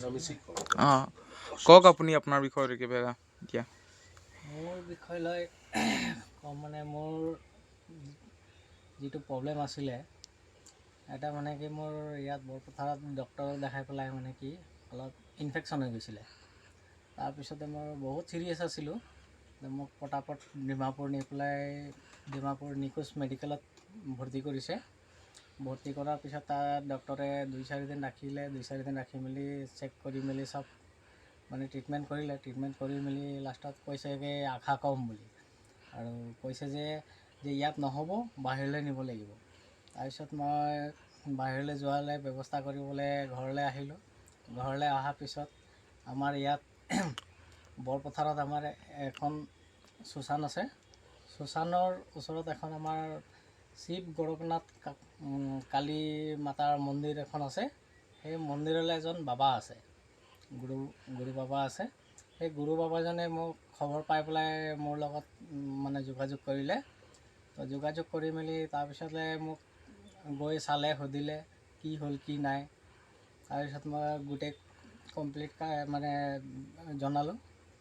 অঁ কওক আপুনি আপোনাৰ বিষয়টো কিবা এতিয়া। মোৰ বিষয় লৈ মানে মোৰ যিটো প্ৰব্লেম আছিলে এটা মানে কি মোৰ ইয়াত বৰপথাৰত ডক্টৰক দেখাই পেলাই মানে কি অলপ ইনফেকশ্যন হৈ গৈছিলে। তাৰপিছতে মই বহুত চিৰিয়াছ আছিলোঁ। মোক পটাপট ডিমাপুৰ নি পেলাই ডিমাপুৰ নিখোজ মেডিকেলত ভৰ্তি কৰিছে। ভৰ্তি কৰাৰ পিছত তাত ডক্টৰে 2-4 দিন ৰাখিলে। 2-4 দিন ৰাখি মেলি চেক কৰি মেলি চব মানে ট্ৰিটমেণ্ট কৰিলে। ট্ৰিটমেণ্ট কৰি মেলি লাষ্টত কৈছেগৈ আশা কম বুলি, আৰু কৈছে যে ইয়াত নহ'ব, বাহিৰলৈ নিব লাগিব। তাৰপিছত মই বাহিৰলৈ যোৱালৈ ব্যৱস্থা কৰিবলৈ ঘৰলৈ আহিলোঁ। ঘৰলৈ অহাৰ পিছত আমাৰ ইয়াত বৰপথাৰত আমাৰ এখন শ্মশান আছে। শ্মশানৰ ওচৰত এখন আমাৰ শিৱ গৰকনাথ কালী মাতাৰ মন্দিৰ এখন আছে। সেই মন্দিৰলৈ এজন বাবা আছে, গুৰু বাবা আছে। সেই গুৰু বাবাজনে মোক খবৰ পাই পেলাই মোৰ লগত মানে যোগাযোগ কৰিলে। তো যোগাযোগ কৰি মেলি তাৰপিছতে মোক গৈ চালে, সুধিলে কি হ'ল কি নাই। তাৰপিছত মই গোটেই কমপ্লিট মানে জনালোঁ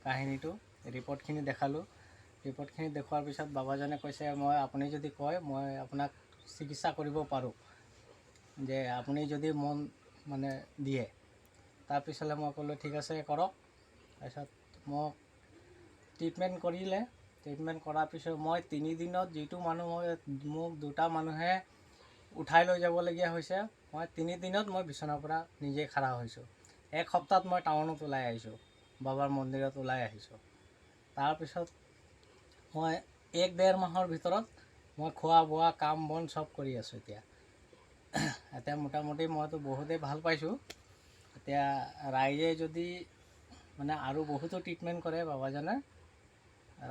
কাহিনীটো, ৰিপৰ্টখিনি দেখালোঁ। ৰিপৰ্টখিনি দেখুৱাৰ পিছত বাবাজনে কৈছে আপুনি যদি কয় মই আপোনাক চিকিৎসা কৰিব পাৰোঁ, যে আপুনি যদি মন মানে দিয়ে। তাৰপিছলৈ মই ক'লোঁ ঠিক আছে কৰক। তাৰপিছত মোক ট্ৰিটমেণ্ট কৰিলে। ট্ৰিটমেণ্ট কৰাৰ পিছত মই 3 দিনত যিটো মানুহ মোক 2টা মানুহে উঠাই লৈ যাবলগীয়া হৈছে, মই 3 দিনত মই বিচনাৰ পৰা নিজে খাৰা হৈছোঁ। 1 সপ্তাহত মই টাউনত ওলাই আহিছোঁ, বাবাৰ মন্দিৰত ওলাই আহিছোঁ। তাৰপিছত মই 1-1.5 মাহৰ ভিতৰত মই খোৱা বোৱা কাম বন চব কৰি আছোঁ। এতিয়া মোটামুটি মইতো বহুতেই ভাল পাইছোঁ। এতিয়া ৰাইজে যদি মানে আৰু বহুতো ট্ৰিটমেণ্ট কৰে বাবাজনে,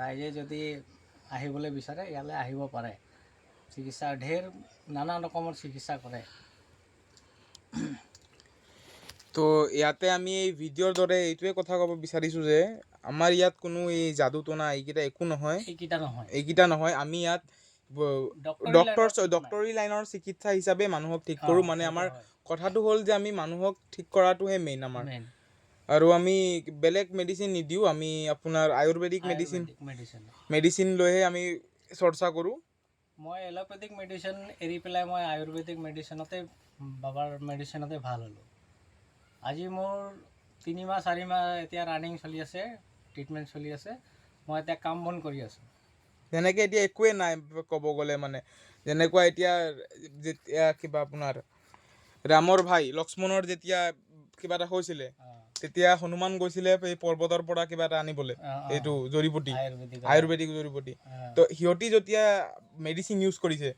ৰাইজে যদি আহিবলৈ বিচাৰে ইয়ালৈ আহিব পাৰে। চিকিৎসা নানা ৰকমৰ চিকিৎসা কৰে। তো ইয়াতে আমি এই ভিডিঅ'ৰ দৰে এইটোৱে কথা ক'ব বিচাৰিছোঁ যে আমাৰ ইয়াত কোনো এই যাদু টনা এইকেইটা একো নহয়, এইকেইটা নহয়। আমি ইয়াত ডক্টৰী লাইনৰ চিকিৎসা হিচাপে মানুহক ঠিক কৰোঁ। মানে আমাৰ কথাটো হ'ল যে আমি মানুহক ঠিক কৰাটোহে মেইন আমাৰ। আৰু আমি বেলেগ মেডিচিন নিদিওঁ, আমি আপোনাৰ আয়ুৰ্বেদিক মেডিচিন লৈহে আমি চৰ্চা কৰোঁ। মই এল'পেথিক মেডিচিন এৰি পেলাই মই আয়ুৰ্বেদিক বাবাৰ মেডিচিনতে ভাল হ'লোঁ। আজি মোৰ 3 মাহ 4 মাহ এতিয়া ৰানিং চলি আছে, ট্ৰিটমেণ্ট চলি আছে। মই এতিয়া কাম বন কৰি আছোঁ। যেনেকৈ এতিয়া একোৱে নাই ক'ব গ'লে, মানে যেনেকুৱা এতিয়া যেতিয়া কিবা আপোনাৰ ৰামৰ ভাই লক্ষ্মণৰ যেতিয়া কিবা এটা হৈছিলে, তেতিয়া হনুমান গৈছিলে এই পৰ্বতৰ পৰা কিবা এটা আনিবলৈ, এইটো জৰিবুটি, আয়ুৰ্বেদিক জৰিবুটি। তো সিহঁতি যেতিয়া মেডিচিন ইউজ কৰিছে,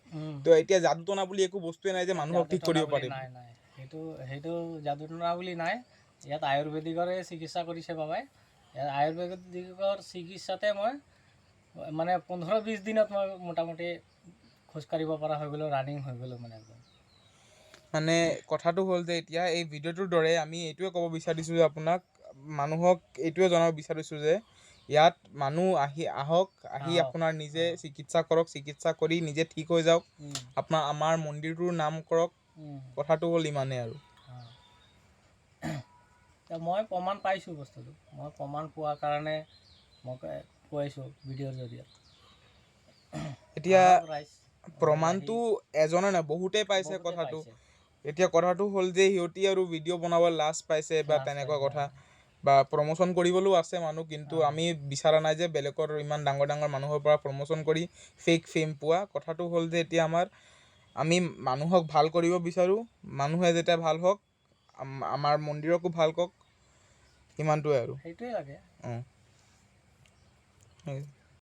তো এতিয়া যাদু টনা বুলি একো বস্তুৱে নাই যে মানুহক ঠিক কৰিব পাৰিম। সেইটো যাদু টনা বুলি নাই। ইয়াত আয়ুৰ্বেদিকৰে চিকিৎসা কৰিছে বাবাই। আয়ুৰ্বেদিকৰ চিকিৎসাতে মই মানে 15-20 দিনত মই মোটামুটি খোজকাঢ়িব পৰা হৈ গ'লোঁ, ৰানিং হৈ গ'লোঁ মানে কথাটো হ'ল যে এতিয়া এই ভিডিঅ'টোৰ দৰে আমি এইটোৱে ক'ব বিচাৰিছোঁ যে মানুহক এইটোৱে জনাব বিচাৰিছোঁ যে ইয়াত মানুহ আহক, আপোনাৰ নিজে চিকিৎসা কৰক, চিকিৎসা কৰি নিজে ঠিক হৈ যাওক। আমাৰ মন্দিৰটোৰ নাম কৰক। কথাটো হ'ল ইমানেই আৰু। মই প্ৰমাণ পাইছোঁ বস্তুটো, মই প্ৰমাণ পোৱাৰ কাৰণে মই কৈছোঁ ভিডিঅ'ৰ জৰিয়তে। এতিয়া প্ৰমাণটো এজনে নহয়, বহুতেই পাইছে কথাটো। এতিয়া কথাটো হ'ল যে সিহঁতি আৰু ভিডিঅ' বনাব লাজ পাইছে বা তেনেকুৱা কথা, বা প্ৰমোশ্যন কৰিবলৈও আছে মানুহ, কিন্তু আমি বিচৰা নাই যে বেলেগৰ ইমান ডাঙৰ ডাঙৰ মানুহৰ পৰা প্ৰমোশ্যন কৰি ফেক ফেম পোৱা। কথাটো হ'ল যে এতিয়া আমি মানুহক ভাল কৰিব বিচাৰোঁ। মানুহে যেতিয়া ভাল হওক, আমাৰ মন্দিৰকো ভাল কওক, সিমানটোৱে আৰু। সেইটোৱে লাগে।